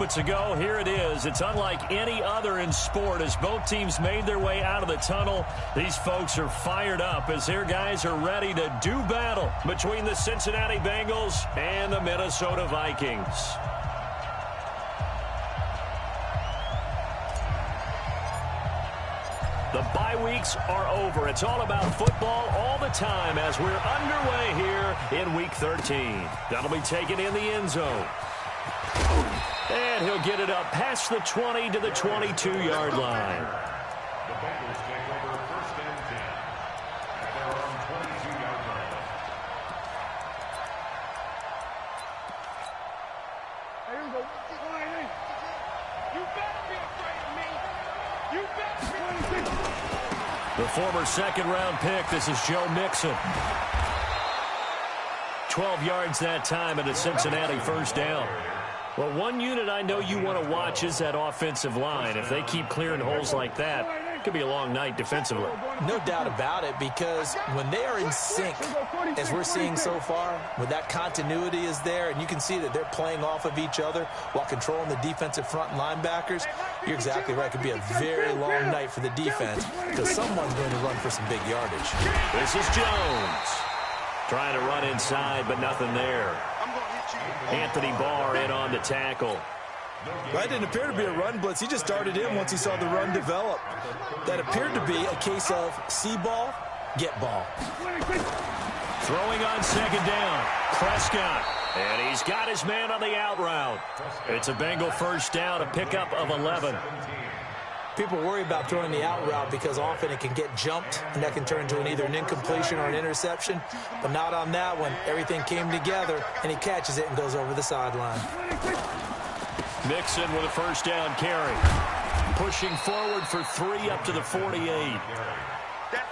moments ago. Here it is. It's unlike any other in sport as both teams made their way out of the tunnel. These folks are fired up as their guys are ready to do battle between the Cincinnati Bengals and the Minnesota Vikings. The bye weeks are over. It's all about football all the time as we're underway here in Week 13. That'll be taken in the end zone. And he'll get it up past the 20 to the 22-yard line. The Bengals take over 1st and 10 at their own 22-yard line. Here we go. You better be afraid of me. You better be. The former second-round pick, this is Joe Mixon. 12 yards that time and a Cincinnati first down. Well, one unit I know you want to watch is that offensive line. If they keep clearing holes like that, it could be a long night defensively. No doubt about it, because when they are in sync, as we're seeing so far, when that continuity is there, and you can see that they're playing off of each other while controlling the defensive front linebackers, you're exactly right. It could be a very long night for the defense because someone's going to run for some big yardage. This is Jones. Trying to run inside, but nothing there. Anthony Barr in on the tackle. That didn't appear to be a run blitz. He just darted in once he saw the run develop. That appeared to be a case of see ball, get ball. Throwing on second down. Prescott. And he's got his man on the out route. It's a Bengal first down, a pickup of 11. People worry about throwing the out route because often it can get jumped, and that can turn into either an incompletion or an interception. But not on that one. Everything came together, and he catches it and goes over the sideline. Mixon with a first down carry. Pushing forward for 3 up to the 48.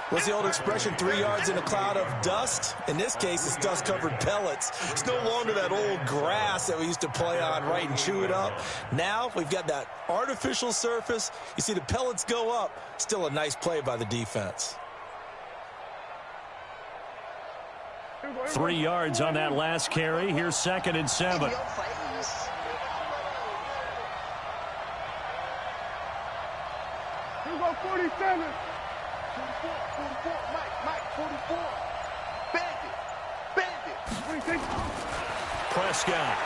What's the old expression, 3 yards in a cloud of dust? In this case, it's dust-covered pellets. It's no longer that old grass that we used to play on, right, and chew it up. Now we've got that artificial surface. You see the pellets go up. Still a nice play by the defense. 3 yards on that last carry. Here's 2nd and 7. Here we go, 47. 44, Mike, 44. Bandit. 26. Prescott.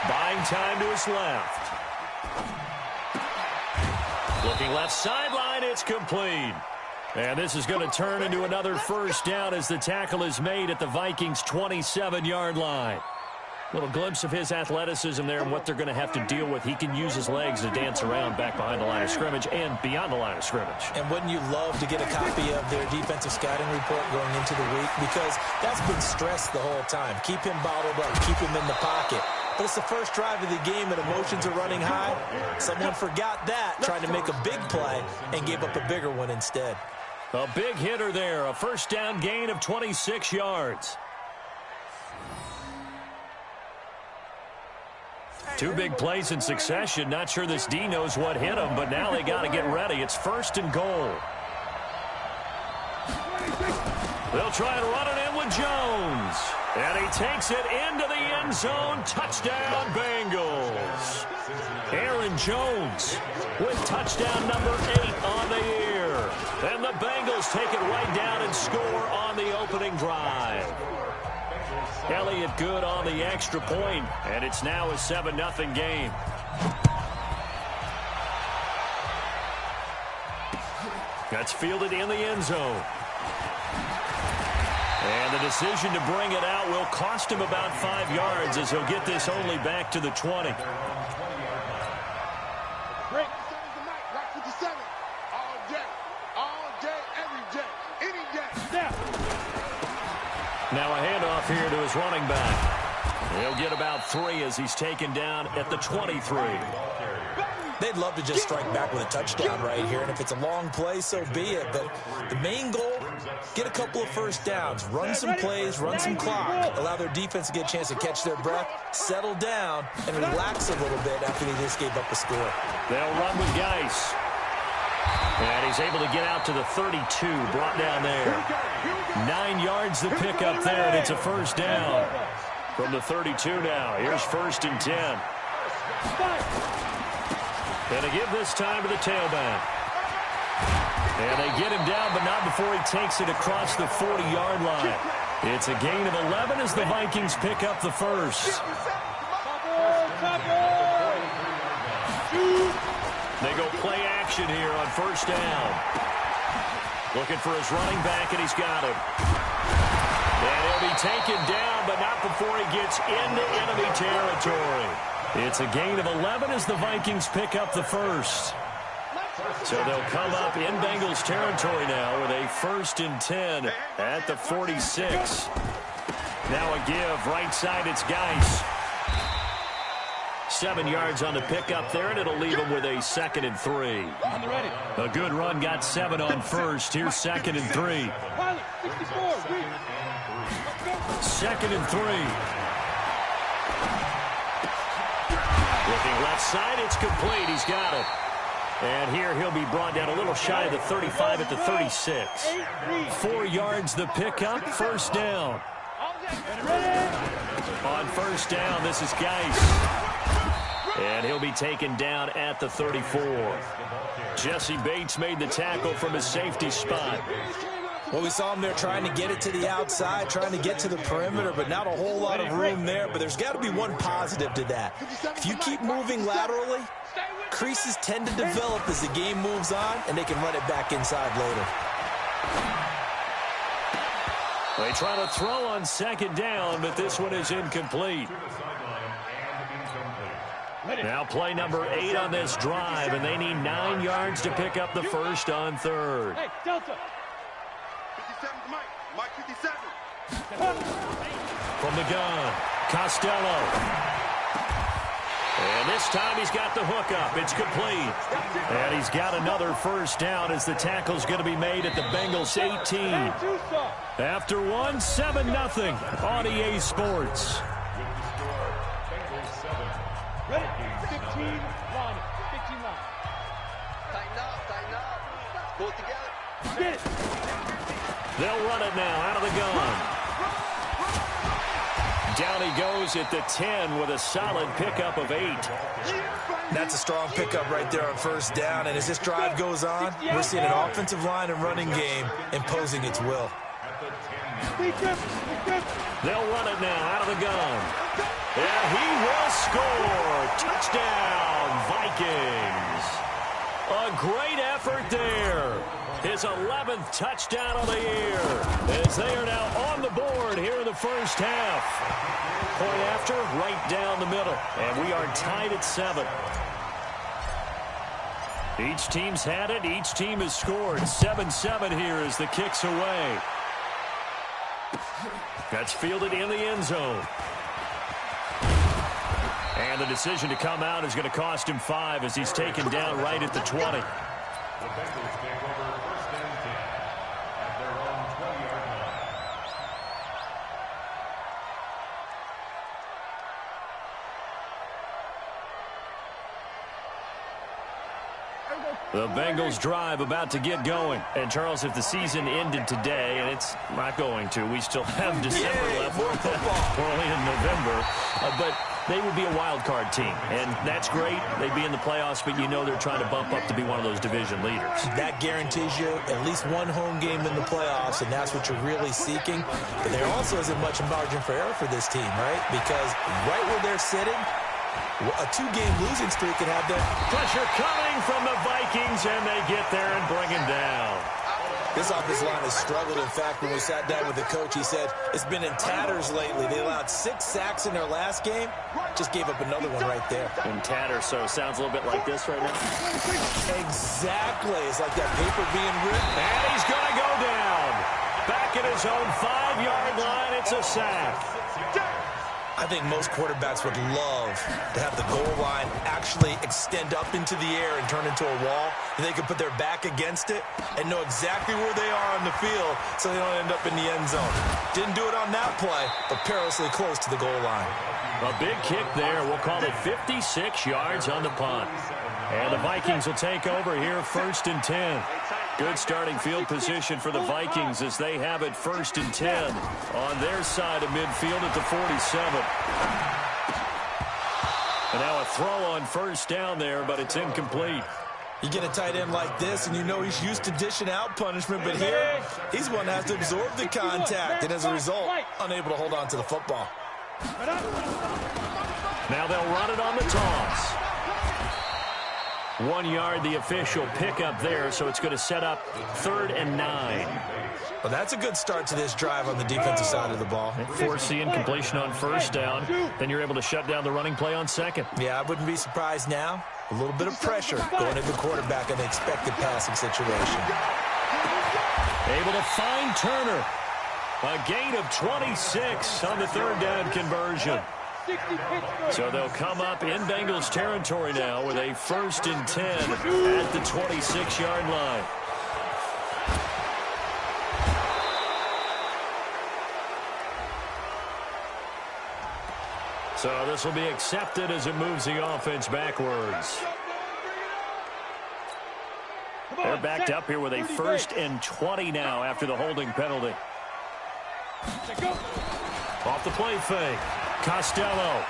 Buying time to his left. Looking left sideline, it's complete. And this is going to turn into another first down as the tackle is made at the Vikings' 27-yard line. Little glimpse of his athleticism there and what they're going to have to deal with. He can use his legs to dance around back behind the line of scrimmage and beyond the line of scrimmage. And wouldn't you love to get a copy of their defensive scouting report going into the week? Because that's been stressed the whole time. Keep him bottled up. Keep him in the pocket. But it's the first drive of the game and emotions are running high. Someone forgot that, trying to make a big play and gave up a bigger one instead. A big hitter there. A first down gain of 26 yards. 2 big plays in succession. Not sure this D knows what hit him, but now they got to get ready. It's 1st and goal. They'll try and run it in with Jones. And he takes it into the end zone. Touchdown, Bengals. Aaron Jones with touchdown number 8 on the year. And the Bengals take it right down and score on the opening drive. Elliott good on the extra point, and it's now a 7-0 game. That's fielded in the end zone. And the decision to bring it out will cost him about 5 yards as he'll get this only back to the 20. Break. Right 57. All day, every day, any day. Snap. Now a handoff here to his running back. He'll get about 3 as he's taken down at the 23. They'd love to just strike back with a touchdown right here, and if it's a long play, so be it. But the main goal, get a couple of first downs, run some plays, run some clock, allow their defense to get a chance to catch their breath, settle down, and relax a little bit after they just gave up a score. They'll run with Geis. And he's able to get out to the 32, brought down there. 9 yards the pickup there, and it's a first down. From the 32 now, here's 1st and 10. And they give this time to the tailback. And they get him down, but not before he takes it across the 40-yard line. It's a gain of 11 as the Vikings pick up the first. They go play action here on 1st down. Looking for his running back, and he's got him. And he'll be taken down, but not before he gets into enemy territory. It's a gain of 11 as the Vikings pick up the first. So they'll come up in Bengals territory now with a 1st and 10 at the 46. Now a give, right side, it's Geis. 7 yards on the pickup there, and it'll leave him with a 2nd and 3. A good run, got 7 on 1st. Here's 2nd and 3. 2nd and 3. Looking left side, it's complete. He's got it. And here he'll be brought down a little shy of the 35 at the 36. 4 yards the pickup, 1st down. On 1st down, this is Geis. And he'll be taken down at the 34. Jesse Bates made the tackle from his safety spot. Well, we saw him there trying to get it to the outside, trying to get to the perimeter, but not a whole lot of room there. But there's got to be one positive to that. If you keep moving laterally, creases tend to develop as the game moves on, and they can run it back inside later. They try to throw on 2nd down, but this one is incomplete. Now play number 8 on this drive, and they need 9 yards to pick up the first on 3rd. Hey, Delta. 57 to Mike. Mike 57. From the gun, Costello. And this time he's got the hook up. It's complete. And he's got another 1st down as the tackle's going to be made at the Bengals 18. After one, 7-0 on EA Sports. Ready? 15 line. 15 line. Tighten up. Pull it together. Get it. They'll run it now out of the gun. Down he goes at the 10 with a solid pickup of 8. That's a strong pickup right there on 1st down. And as this drive goes on, we're seeing an offensive line and running game imposing its will. They'll run it now out of the gun. And he will score. Touchdown, Vikings. A great effort there. His 11th touchdown of the year as they are now on the board here in the first half. Point after, right down the middle. And we are tied at 7. Each team's had it. Each team has scored. 7-7 here as the kick's away. That's fielded in the end zone. And the decision to come out is going to cost him 5 as he's taken down right at the 20. The Bengals take over 1st and 10 at their own 20-yard line. The Bengals drive about to get going. And, Charles, if the season ended today, and it's not going to, we still have December left. We're only in November. But they would be a wild card team. And that's great. They'd be in the playoffs, but you know they're trying to bump up to be one of those division leaders. That guarantees you at least one home game in the playoffs, and that's what you're really seeking. But there also isn't much margin for error for this team, right? Because right where they're sitting, a 2-game losing streak could have them. Pressure coming from the Vikings, and they get there and bring him down. This offensive line has struggled. In fact, when we sat down with the coach, he said it's been in tatters lately. They allowed 6 sacks in their last game. Just gave up another one right there. In tatters, so it sounds a little bit like this right now. Exactly. It's like that paper being ripped. And he's going to go down. Back at his own 5-yard line, it's a sack. I think most quarterbacks would love to have the goal line actually extend up into the air and turn into a wall, and they can put their back against it and know exactly where they are on the field so they don't end up in the end zone. Didn't do it on that play, but perilously close to the goal line. A big kick there. We'll call it 56 yards on the punt. And the Vikings will take over here 1st and 10. Good starting field position for the Vikings as they have it 1st and 10 on their side of midfield at the 47. And now a throw on 1st down there, but it's incomplete. You get a tight end like this, and you know he's used to dishing out punishment, but here, he's one that has to absorb the contact, and as a result, unable to hold on to the football. Now they'll run it on the toss. 1 yard, the official pickup there, so it's going to set up 3rd and 9. Well, that's a good start to this drive on the defensive side of the ball. Force the incompletion on 1st down. Then you're able to shut down the running play on 2nd. Yeah, I wouldn't be surprised now. A little bit of pressure going at the quarterback in the expected passing situation. Able to find Turner. A gain of 26 on the 3rd down conversion. So they'll come up in Bengals territory now with a 1st and 10 at the 26-yard line. So this will be accepted as it moves the offense backwards. They're backed up here with a 1st and 20 now after the holding penalty. Off the play fake. Costello.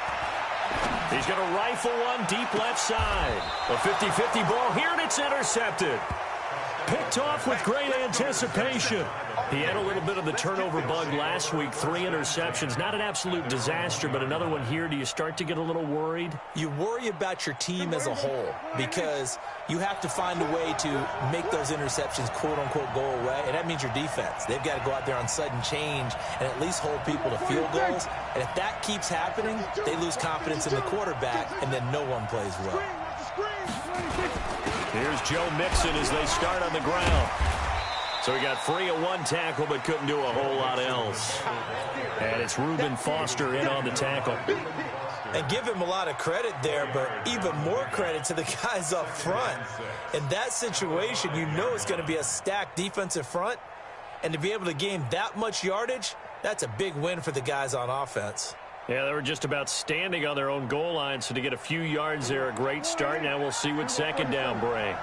He's going to rifle one deep left side. A 50-50 ball here, and it's intercepted. Picked off with great anticipation. He had a little bit of the turnover bug last week. 3 interceptions. Not an absolute disaster, but another one here. Do you start to get a little worried? You worry about your team as a whole because you have to find a way to make those interceptions, quote-unquote, go away, and that means your defense. They've got to go out there on sudden change and at least hold people to field goals. And if that keeps happening, they lose confidence in the quarterback, and then no one plays well. Here's Joe Mixon as they start on the ground. So he got free of 1 tackle but couldn't do a whole lot else. And it's Reuben Foster in on the tackle. And give him a lot of credit there, but even more credit to the guys up front. In that situation, you know it's going to be a stacked defensive front. And to be able to gain that much yardage, that's a big win for the guys on offense. Yeah, they were just about standing on their own goal line, so to get a few yards there, a great start. Now we'll see what 2nd down brings.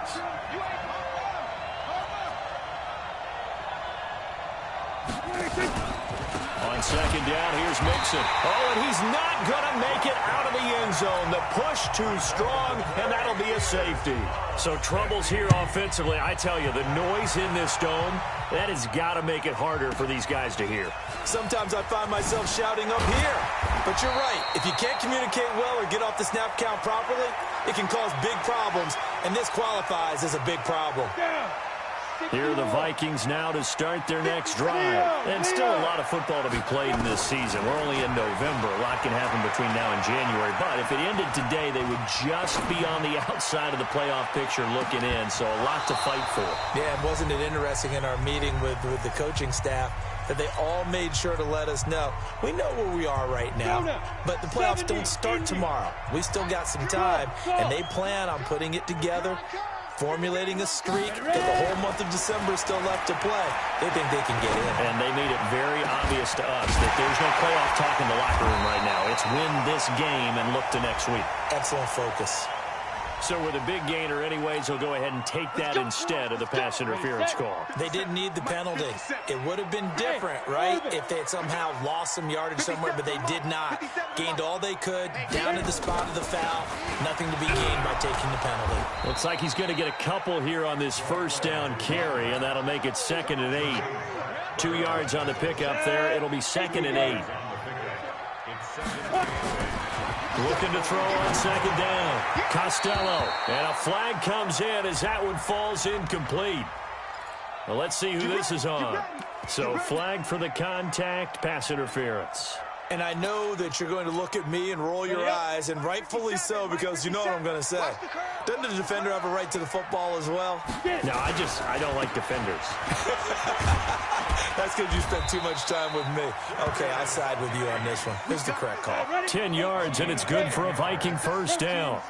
On 2nd down, here's Mixon. Oh, and he's not going to make it out of the end zone. The push too strong, and that'll be a safety. So troubles here offensively. I tell you, the noise in this dome, that has got to make it harder for these guys to hear. Sometimes I find myself shouting up here. But you're right. If you can't communicate well or get off the snap count properly, it can cause big problems, and this qualifies as a big problem. Here are the Vikings now to start their next drive. And still a lot of football to be played in this season. We're only in November. A lot can happen between now and January. But if it ended today, they would just be on the outside of the playoff picture looking in. So a lot to fight for. Yeah, and wasn't it interesting in our meeting with the coaching staff that they all made sure to let us know, we know where we are right now, but the playoffs don't start tomorrow. We still got some time, and they plan on putting it together, formulating a streak, that the whole month of December is still left to play. They think they can get in. And they made it very obvious to us that there's no playoff talk in the locker room right now. It's win this game and look to next week. Excellent focus. So with a big gainer anyways, they'll go ahead and take that instead of the pass interference call. They didn't need the penalty. It would have been different, right, if they had somehow lost some yardage somewhere, but they did not. Gained all they could, down to the spot of the foul. Nothing to be gained by taking the penalty. Looks like he's going to get a couple here on this 1st down carry, and that'll make it 2nd and 8. 2 yards on the pickup there. It'll be 2nd and 8. Looking to throw on 2nd down. Costello. And a flag comes in as that one falls incomplete. Well, let's see who this is on. So flag for the contact, pass interference. And I know that you're going to look at me and roll your eyes, and rightfully so, because you know what I'm going to say. Doesn't the defender have a right to the football as well? No, I don't like defenders. That's because you spent too much time with me. Okay, I'll side with you on this one. Here's the correct call. 10 yards, and it's good for a Viking 1st down.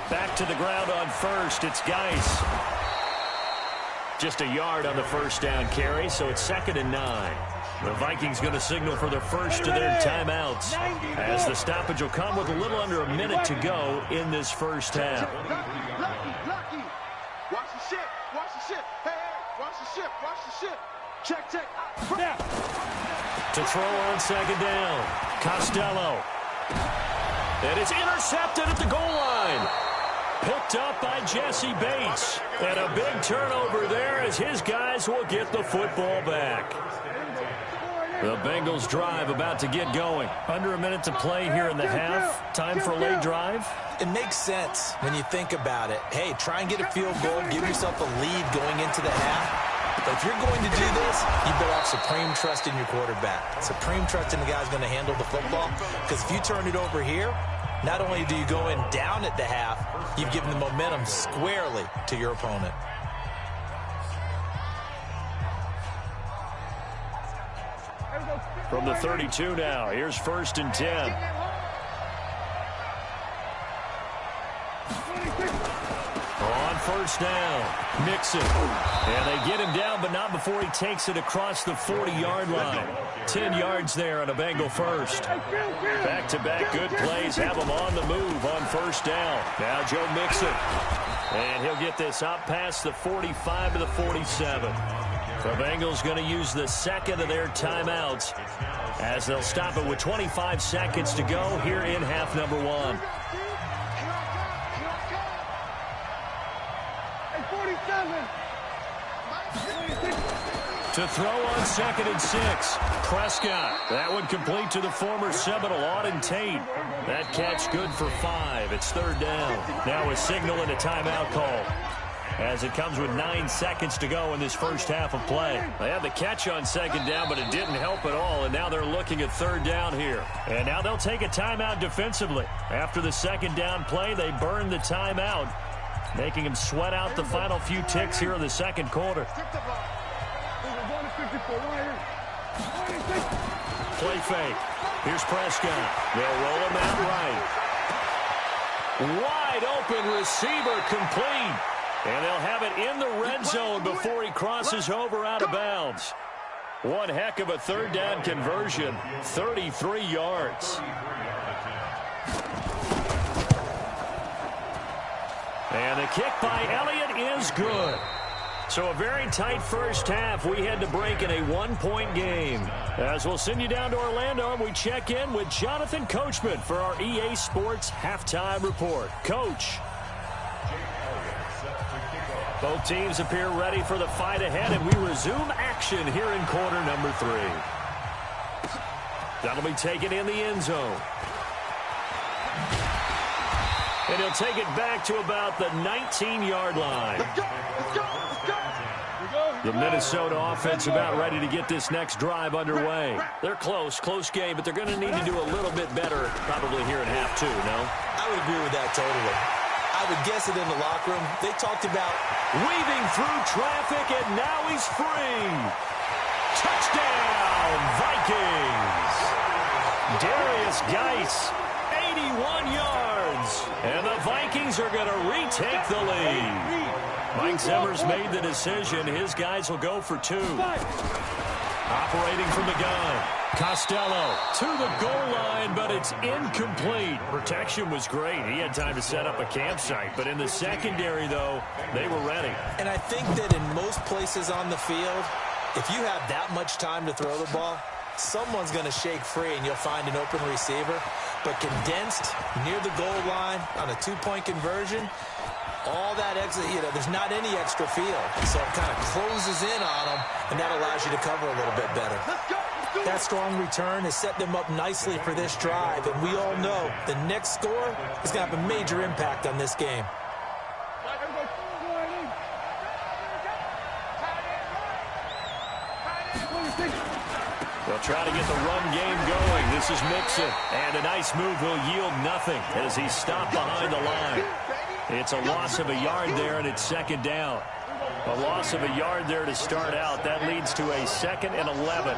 Back to the ground on 1st. It's Geis. Just a yard on the 1st down carry, so it's 2nd and 9. The Vikings going to signal for the first of their timeouts, as the stoppage will come with a little under a minute to go in this first half. Lucky. Watch the ship. Watch the ship. Hey, watch the ship. Watch the ship. Check. Now. To throw on second down, Costello. And it's intercepted at the goal line. Picked up by Jesse Bates. And a big turnover there as his guys will get the football back. The Bengals drive about to get going. Under a minute to play here in the half. Time for a late drive. It makes sense when you think about it. Hey, try and get a field goal. Give yourself a lead going into the half. But if you're going to do this, you better have supreme trust in your quarterback. Supreme trust in the guy's going to handle the football. Because if you turn it over here, not only do you go in down at the half, you've given the momentum squarely to your opponent. From the 32 now, here's 1st and 10. On first down, Mixon. And they get him down, but not before he takes it across the 40-yard line. 10 yards there on a Bengal first. Back-to-back good plays have him on the move on first down. Now Joe Mixon. And he'll get this up past the 45 to the 47. The Bengals going to use the second of their timeouts as they'll stop it with 25 seconds to go here in half number 1. To throw on 2nd and 6. Prescott. That one complete to the former Seminole, Auden Tate. That catch good for 5. It's 3rd down. Now a signal and a timeout call, as it comes with 9 seconds to go in this first half of play. They had the catch on 2nd down, but it didn't help at all, and now they're looking at 3rd down here. And now they'll take a timeout defensively. After the 2nd down play, they burn the timeout, making them sweat out the final few ticks here in the second quarter. Play fake. Here's Prescott. They'll roll him out right. Wide open receiver complete. And they'll have it in the red zone before he crosses over out of bounds. One heck of a 3rd down conversion. 33 yards. And the kick by Elliott is good. So a very tight first half. We had to break in a 1-point game. As we'll send you down to Orlando, and we check in with Jonathan Coachman for our EA Sports Halftime Report. Coach. Both teams appear ready for the fight ahead, and we resume action here in quarter number 3. That'll be taken in the end zone. And he'll take it back to about the 19-yard line. The Minnesota offense about ready to get this next drive underway. They're close game, but they're going to need to do a little bit better probably here in half 2, no? I would agree with that totally. I would guess it in the locker room. They talked about weaving through traffic, and now he's free. Touchdown, Vikings. Darius Geis, 81 yards. And the Vikings are going to retake the lead. Mike Zimmer's made the decision. His guys will go for 2. Operating from the gun. Costello to the goal line, but it's incomplete. Protection was great. He had time to set up a campsite. But in the secondary, though, they were ready. And I think that in most places on the field, if you have that much time to throw the ball, someone's going to shake free and you'll find an open receiver. But condensed near the goal line on a 2-point conversion, all that extra, there's not any extra field. So it kind of closes in on them, and that allows you to cover a little bit better. That strong return has set them up nicely for this drive, and we all know the next score is going to have a major impact on this game. They'll try to get the run game going. This is Mixon, and a nice move will yield nothing as he's stopped behind the line. It's a loss of a yard there, and it's 2nd down. A loss of a yard there to start out. That leads to a 2nd and 11.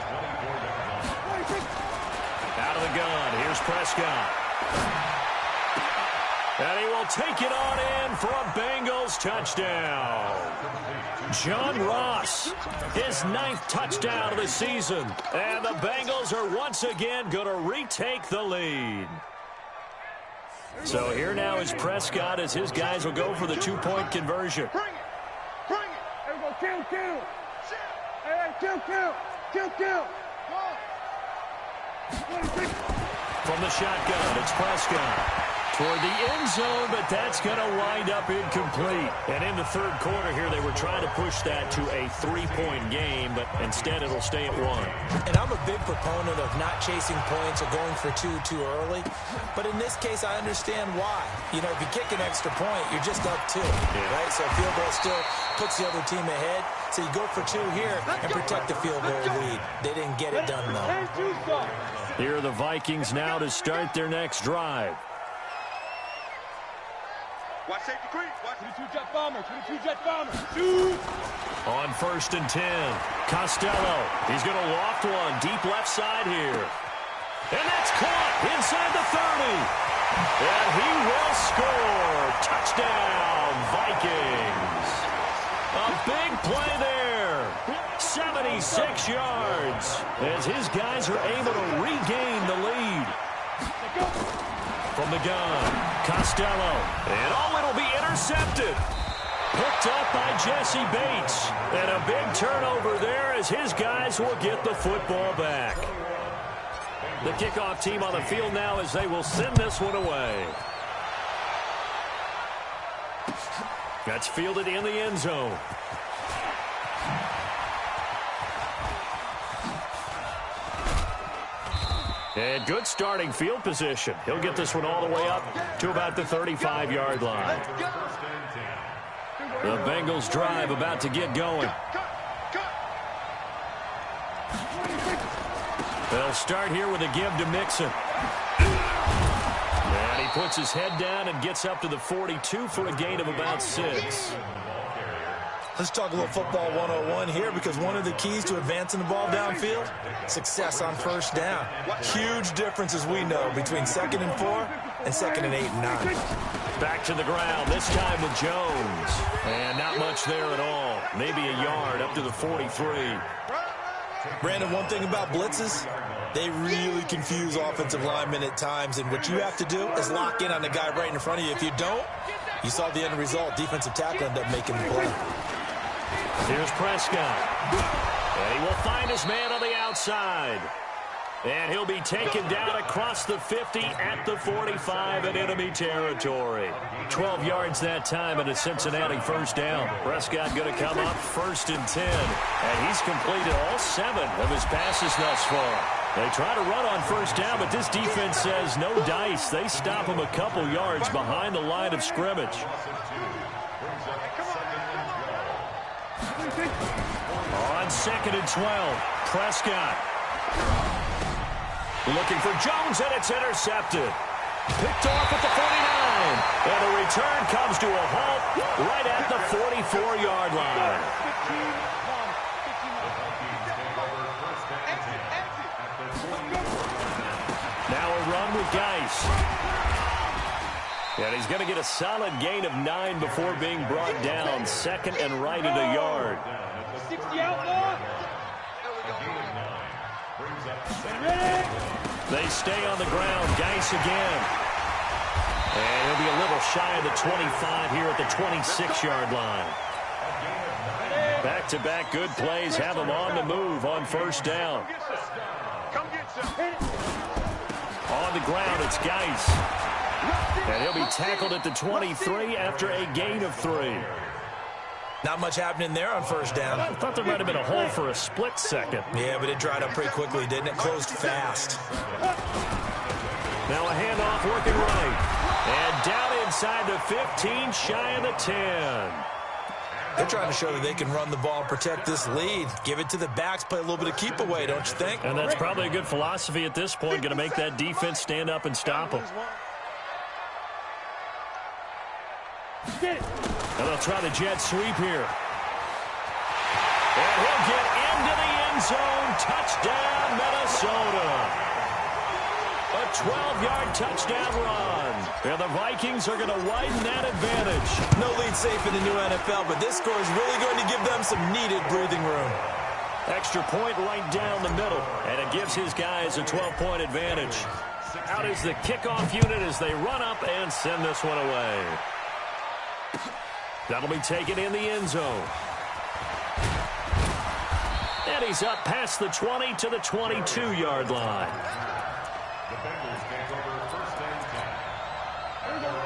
Out of the gun. Here's Prescott. And he will take it on in for a Bengals touchdown. John Ross, his 9th touchdown of the season. And the Bengals are once again going to retake the lead. So here now is Prescott as his guys will go for the 2-point conversion. Bring it. Bring it. There we go. Kill. Hey, kill. From the shotgun, it's Prescott. Toward the end zone, but that's going to wind up incomplete. And in the third quarter here, they were trying to push that to a 3-point game, but instead it'll stay at 1. And I'm a big proponent of not chasing points or going for 2 too early. But in this case, I understand why. You know, if you kick an extra point, you're just up 2, right? So a field goal still puts the other team ahead. So you go for 2 here and protect the field goal lead. They didn't get it done, though. Here are the Vikings now to start their next drive. Watch safety creep. Watch 22 jet bomber. Shoot! On 1st and 10, Costello. He's going to loft one deep left side here. And that's caught inside the 30. And he will score. Touchdown, Vikings. A big play there. 76 yards as his guys are able to regain the lead. From the gun, Costello. And it'll be intercepted. Picked up by Jesse Bates. And a big turnover there as his guys will get the football back. The kickoff team on the field now as they will send this one away. That's fielded in the end zone. And good starting field position. He'll get this one all the way up to about the 35-yard line. The Bengals drive about to get going. They'll start here with a give to Mixon. And he puts his head down and gets up to the 42 for a gain of about 6. Let's talk a little football 101 here, because one of the keys to advancing the ball downfield, success on 1st down. Huge difference, as we know, between 2nd and 4 and 2nd and 8 and 9. Back to the ground, this time with Jones. And not much there at all. Maybe a yard up to the 43. Brandon, one thing about blitzes, they really confuse offensive linemen at times, and what you have to do is lock in on the guy right in front of you. If you don't, you saw the end result. Defensive tackle ended up making the play. Here's Prescott. And he will find his man on the outside. And he'll be taken down across the 50 at the 45 in enemy territory. 12 yards that time and a Cincinnati 1st down. Prescott going to come up 1st and 10. And he's completed all 7 of his passes thus far. They try to run on 1st down, but this defense says no dice. They stop him a couple yards behind the line of scrimmage. On 2nd and 12, Prescott. Looking for Jones, and it's intercepted. Picked off at the 49. And the return comes to a halt right at the 44-yard line. Now a run with Geis. And he's going to get a solid gain of 9 before being brought down. 2nd and right at a yard. 60 outlaw. They stay on the ground. Geis again. And he'll be a little shy of the 25 here at the 26-yard line. Back-to-back good plays have him on the move on 1st down. On the ground, it's Geis. And he'll be tackled at the 23 after a gain of 3. Not much happening there on 1st down. I thought there might have been a hole for a split second. Yeah, but it dried up pretty quickly, didn't it? Closed fast. Now a handoff working right. And down inside the 15, shy of the 10. They're trying to show that they can run the ball and protect this lead. Give it to the backs, play a little bit of keep away, don't you think? And that's probably a good philosophy at this point, going to make that defense stand up and stop them. And they'll try the jet sweep here. And he'll get into the end zone. Touchdown, Minnesota. A 12-yard touchdown run. And the Vikings are going to widen that advantage. No lead safe in the new NFL, but this score is really going to give them some needed breathing room. Extra point right down the middle, and it gives his guys a 12-point advantage. Out is the kickoff unit as they run up and send this one away. That'll be taken in the end zone. And he's up past the 20 to the 22-yard line.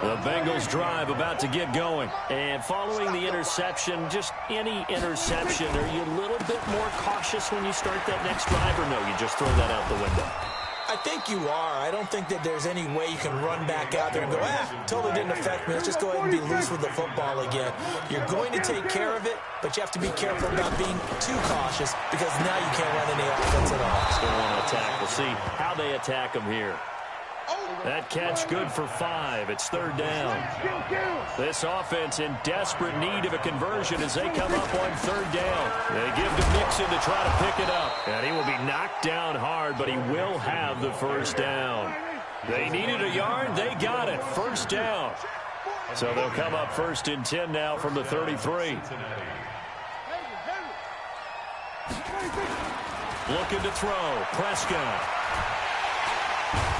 The Bengals drive about to get going. And following the interception, just any interception, are you a little bit more cautious when you start that next drive, or no, you just throw that out the window? I think you are. I don't think that there's any way you can run back out there and go, totally didn't affect me. Let's just go ahead and be loose with the football again. You're going to take care of it, but you have to be careful about being too cautious because now you can't run any offense at all. Still want to attack. We'll see how they attack them here. That catch good for 5. It's third down. This offense in desperate need of a conversion as they come up on third down. They give to Mixon to try to pick it up. And he will be knocked down hard, but he will have the first down. They needed a yard. They got it. First down. So they'll come up first and 10 now from the 33. Looking to throw. Prescott.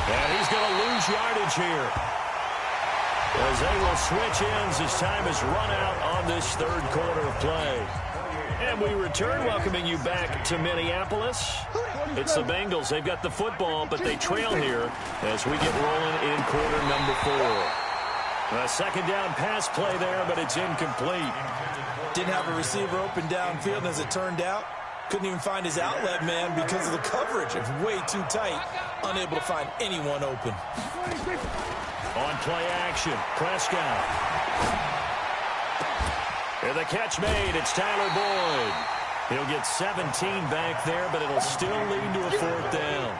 And he's going to lose yardage here as they will switch ends as time is run out on this third quarter of play. And we return, welcoming you back to Minneapolis. It's the Bengals. They've got the football, but they trail here as we get rolling in quarter number 4. A second down pass play there, but it's incomplete. Didn't have a receiver open downfield, and as it turned out, couldn't even find his outlet man because of the coverage. It's way too tight. Unable to find anyone open. On play action, Prescott. And the catch made. It's Tyler Boyd. He'll get 17 back there, but it'll still lead to a fourth down.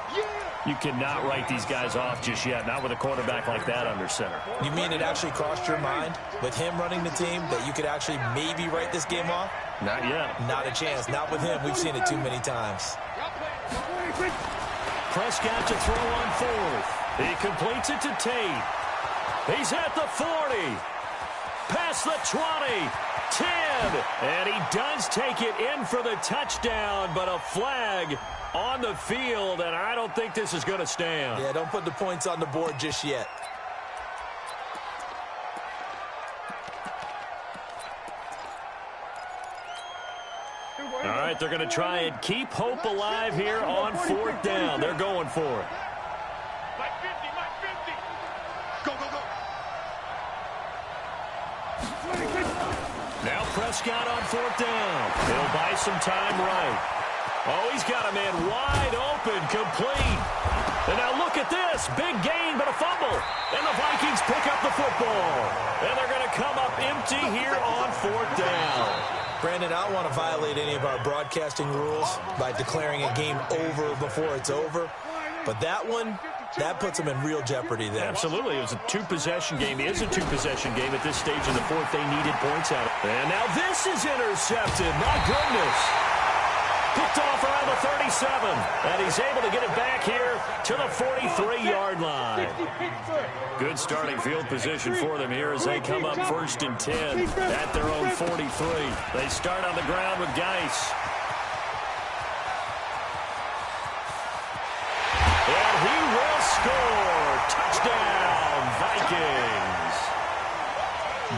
You cannot write these guys off just yet, not with a quarterback like that under center. You mean it actually crossed your mind with him running the team that you could actually maybe write this game off? Not yet. Not a chance. Not with him. We've seen it too many times. Prescott to throw on fourth. He completes it to Tate. He's at the 40. Past the 20. 10. And he does take it in for the touchdown, but a flag on the field, and I don't think this is going to stand. Yeah, don't put the points on the board just yet. All right, they're going to try and keep hope alive here on fourth down. They're going for it. Mike 50, Mike 50. Go, go, go. Now Prescott on fourth down. He'll buy some time right. Oh, he's got a man wide open, complete. And now look at this. Big gain, but a fumble. And the Vikings pick up the football. And they're going to come up empty here on fourth down. Brandon, I don't want to violate any of our broadcasting rules by declaring a game over before it's over. But that one, that puts them in real jeopardy there. Absolutely. It was a two-possession game. It is a two-possession game at this stage in the fourth. They needed points out of it. And now this is intercepted. My goodness. Picked off around the 37. And he's able to get it back here to the 43-yard line. Good starting field position for them here as they come up first and 10 at their own 43. They start on the ground with Geis. And he will score. Touchdown, Vikings.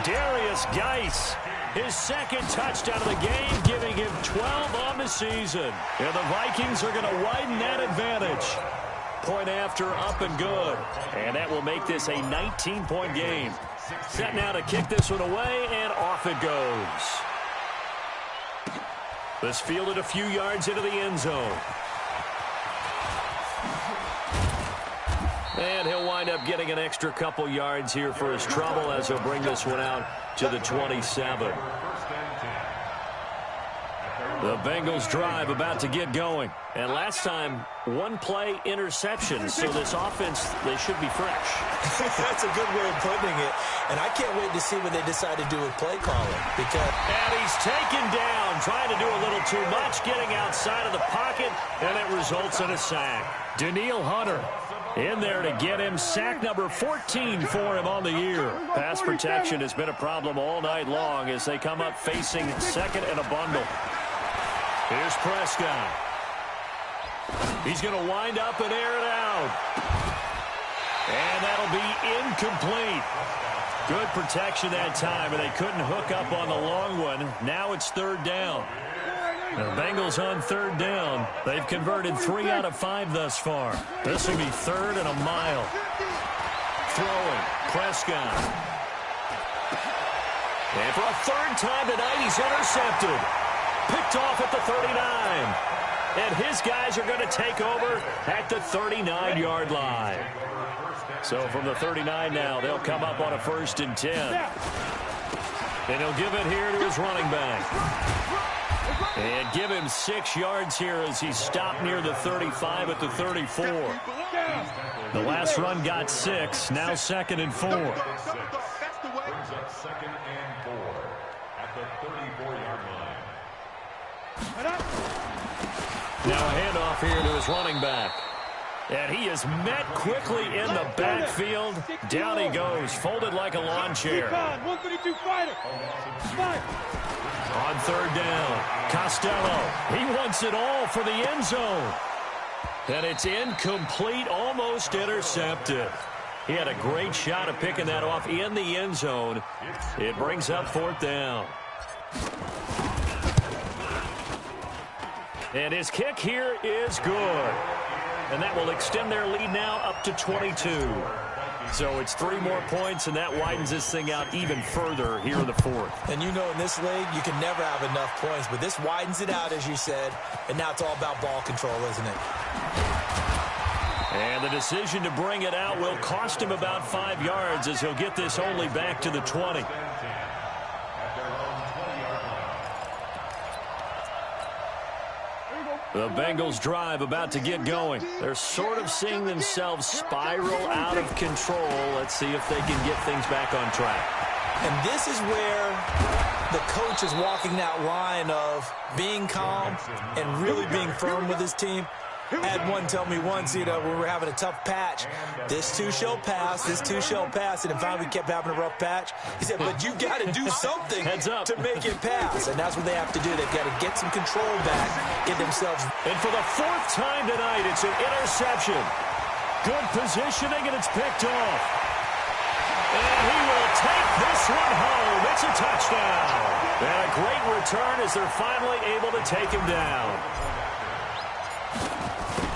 Darius Geis, his second touchdown of the game, giving him 12 on the season. And the Vikings are going to widen that advantage. Point after, up and good. And that will make this a 19-point game. Set now to kick this one away, and off it goes. This fielded a few yards into the end zone. And he'll wind up getting an extra couple yards here for his trouble as he'll bring this one out to the 27. The Bengals drive about to get going. And last time, one play interception. So this offense, they should be fresh. That's a good way of putting it. And I can't wait to see what they decide to do with play calling. And he's taken down, trying to do a little too much, getting outside of the pocket, and it results in a sack. Daniil Hunter in there to get him. Sack number 14 for him on the year. Pass protection has been a problem all night long as they come up facing second and a bundle. Here's Prescott. He's going to wind up and air it out. And that'll be incomplete. Good protection that time, and they couldn't hook up on the long one. Now it's third down. The Bengals on third down. They've converted 3 out of 5 thus far. This will be third and a mile. Throwing. Prescott. And for a third time tonight, he's intercepted. Picked off at the 39. And his guys are going to take over at the 39-yard line. So from the 39 now, they'll come up on a 1st and 10. And he'll give it here to his running back. And give him 6 yards here as he stopped near the 35 at the 34. The last run got 6. Now 2nd and 4. Brings up 2nd and 4 at the 34-yard line. Now a handoff here to his running back. And he is met quickly in the backfield. Down he goes, folded like a lawn chair. 132 fighter. On third down, Costello. He wants it all for the end zone. And it's incomplete, almost intercepted. He had a great shot at picking that off in the end zone. It brings up 4th down. And his kick here is good. And that will extend their lead now up to 22. So it's 3 more points, and that widens this thing out even further here in the 4th. And you know in this league, you can never have enough points, but this widens it out, as you said, and now it's all about ball control, isn't it? And the decision to bring it out will cost him about 5 yards as he'll get this only back to the 20. The Bengals drive about to get going. They're sort of seeing themselves spiral out of control. Let's see if they can get things back on track. And this is where the coach is walking that line of being calm and really being firm with his team. I had one tell me once, when we were having a tough patch, this too shall pass, this too shall pass. And finally we kept having a rough patch. He said, but you got to do something to make it pass. And that's what they have to do. They've got to get some control back, get themselves. And for the 4th time tonight, it's an interception. Good positioning, and it's picked off. And he will take this one home. It's a touchdown. And a great return as they're finally able to take him down.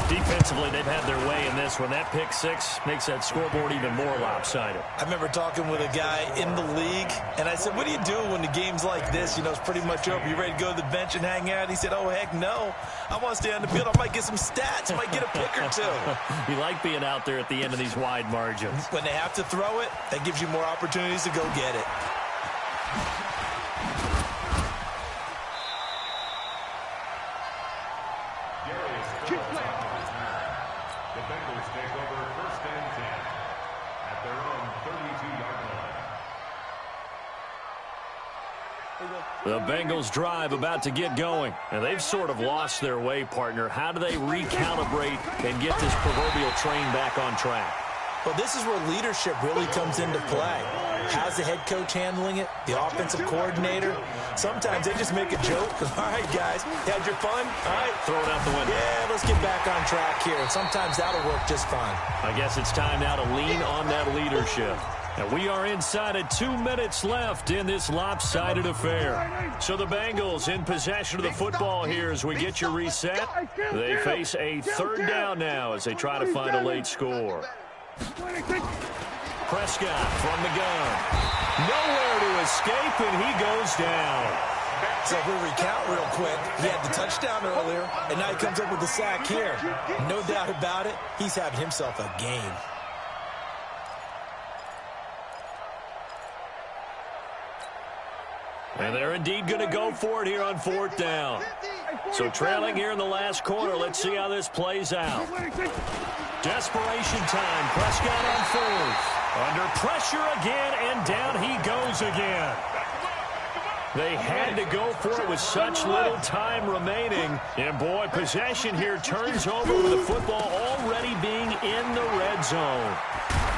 Defensively, they've had their way in this one. That pick 6 makes that scoreboard even more lopsided. I remember talking with a guy in the league, and I said, what do you do when the game's like this? It's pretty much over. You ready to go to the bench and hang out? He said, oh, heck no. I want to stay on the field. I might get some stats. I might get a pick or 2. You like being out there at the end of these wide margins. When they have to throw it, that gives you more opportunities to go get it. The Bengals drive about to get going. And they've sort of lost their way, partner. How do they recalibrate and get this proverbial train back on track? Well, this is where leadership really comes into play. How's the head coach handling it? The offensive coordinator? Sometimes they just make a joke. All right, guys, had your fun? All right. Throw it out the window. Yeah, let's get back on track here. And sometimes that'll work just fine. I guess it's time now to lean on that leadership. And we are inside of 2 minutes left in this lopsided affair. So the Bengals in possession of the football here as we get you reset. They face a 3rd down now as they try to find a late score. Prescott from the gun. Nowhere to escape, and he goes down. So if we recount real quick, he had the touchdown earlier, and now he comes up with the sack here. No doubt about it, he's having himself a game. And they're indeed going to go for it here on 4th down. So trailing here in the last quarter, let's see how this plays out. Desperation time. Prescott on 4th. Under pressure again, and down he goes again. They had to go for it with such little time remaining. And, boy, possession here turns over with the football already being in the red zone.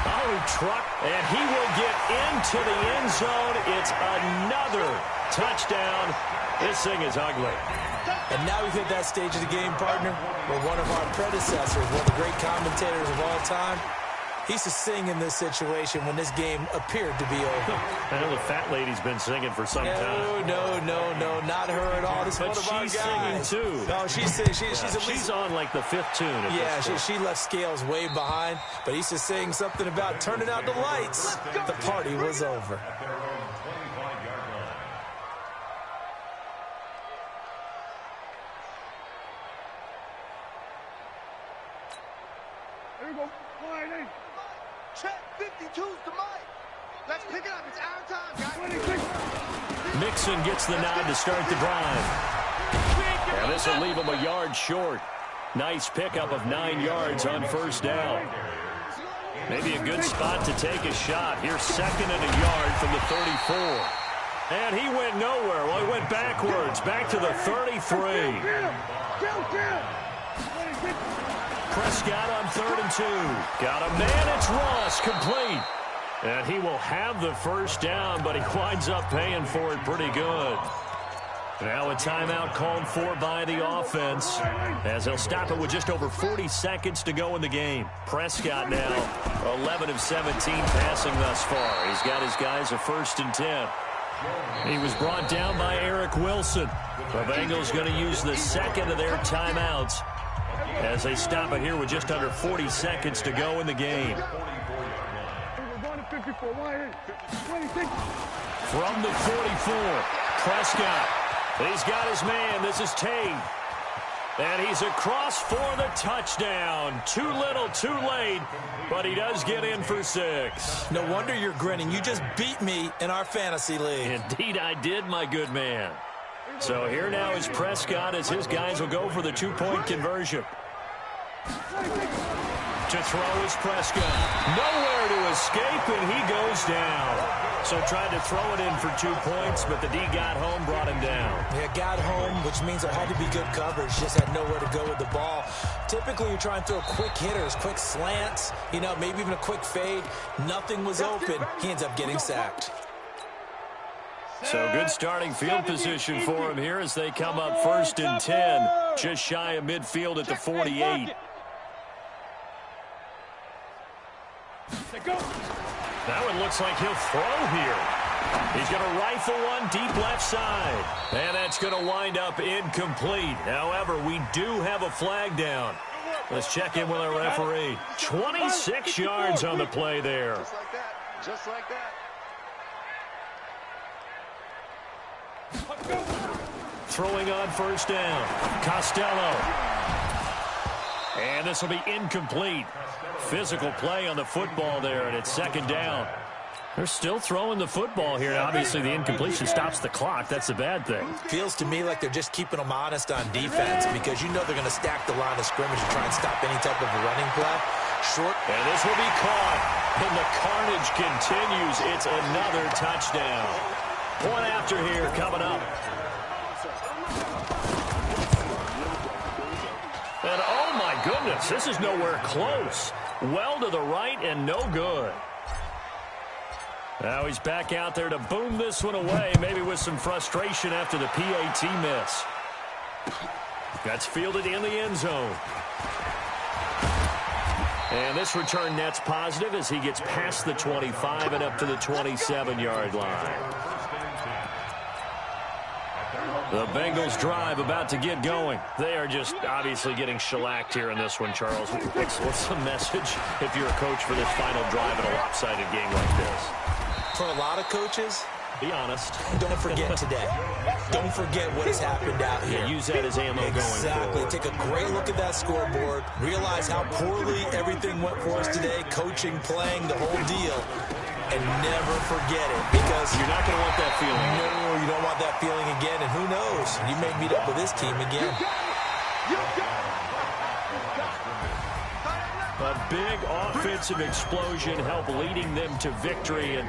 Oh, he trucked, and he will get into the end zone. It's another touchdown. This thing is ugly. And now we've hit that stage of the game, partner, where one of our predecessors, one of the great commentators of all time, he used to sing in this situation when this game appeared to be over. I know the fat lady's been singing for some time. No, not her at all. This is one of our guys. She's singing, too. No, she's singing. She's on, like, the fifth tune. Yeah, she left Scales way behind, but he used to sing something about turning out the lights. The party was over. Here we go. Check 52's the mic. Let's pick it up. It's our time, guys. Mixon gets the nod to start the drive. And this will leave him a yard short. Nice pickup of 9 yards on first down. Maybe a good spot to take a shot. Here's 2nd and a yard from the 34. And he went nowhere. Well, he went backwards. Back to the 33. Prescott on 3rd and 2. Got a man. It's Ross. Complete. And he will have the first down, but he winds up paying for it pretty good. Now a timeout called for by the offense, as they'll stop it with just over 40 seconds to go in the game. Prescott now 11 of 17 passing thus far. He's got his guys a 1st and 10. He was brought down by Eric Wilson. The Bengals going to use the 2nd of their timeouts as they stop it here with just under 40 seconds to go in the game. From the 44, Prescott. He's got his man. This is Tate. And he's across for the touchdown. Too little, too late, but he does get in for 6. No wonder you're grinning. You just beat me in our fantasy league. Indeed, I did, my good man. So here now is Prescott as his guys will go for the 2-point conversion. To throw is Prescott. Nowhere to escape, and he goes down. So tried to throw it in for 2 points, but the D got home, brought him down. Yeah, got home, which means there had to be good coverage. Just had nowhere to go with the ball. Typically, you try and throw quick hitters, quick slants, maybe even a quick fade. Nothing was open. He ends up getting sacked. So good starting field position for him here as they come up 1st and 10. Just shy of midfield at the 48. That one looks like he'll throw here. He's going to rifle one deep left side. And that's going to wind up incomplete. However, we do have a flag down. Let's check in with our referee. 26 yards on the play there. Just like that. Just like that. Throwing on 1st down. Costello. And this will be incomplete. Physical play on the football there, and it's 2nd down. They're still throwing the football here. Obviously, the incompletion stops the clock. That's a bad thing. Feels to me like they're just keeping them honest on defense because they're going to stack the line of scrimmage and try and stop any type of a running play. Short. And this will be caught. And the carnage continues. It's another touchdown. Point after here coming up. And oh my goodness, this is nowhere close. Well to the right and no good. Now he's back out there to boom this one away, maybe with some frustration after the PAT miss. That's fielded in the end zone. And this return net's positive as he gets past the 25 and up to the 27-yard line. The Bengals drive about to get going. They are just obviously getting shellacked here in this one, Charles. What's the message if you're a coach for this final drive in a lopsided game like this? For a lot of coaches, be honest. Don't forget today. Don't forget what has happened out here. Use that as ammo going forward. Exactly. Take a great look at that scoreboard. Realize how poorly everything went for us today. Coaching, playing, the whole deal. And never forget it, because you're not going to want that feeling. No, you don't want that feeling again, and who knows? You may meet up with this team again. A big offensive explosion help leading them to victory. And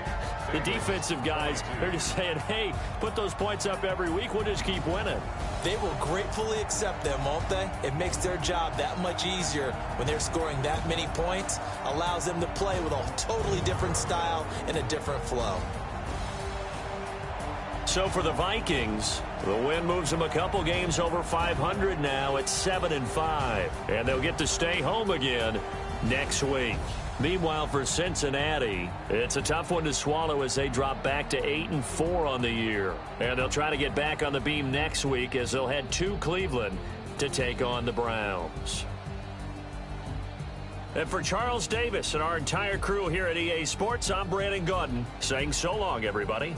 the defensive guys, they're just saying, hey, put those points up every week. We'll just keep winning. They will gratefully accept them, won't they? It makes their job that much easier when they're scoring that many points. Allows them to play with a totally different style and a different flow. So for the Vikings, the win moves them a couple games over 500 now at 7-5. And they'll get to stay home again next week. Meanwhile, for Cincinnati, it's a tough one to swallow as they drop back to 8-4 on the year. And they'll try to get back on the beam next week as they'll head to Cleveland to take on the Browns. And for Charles Davis and our entire crew here at EA Sports, I'm Brandon Gaudin saying so long, everybody.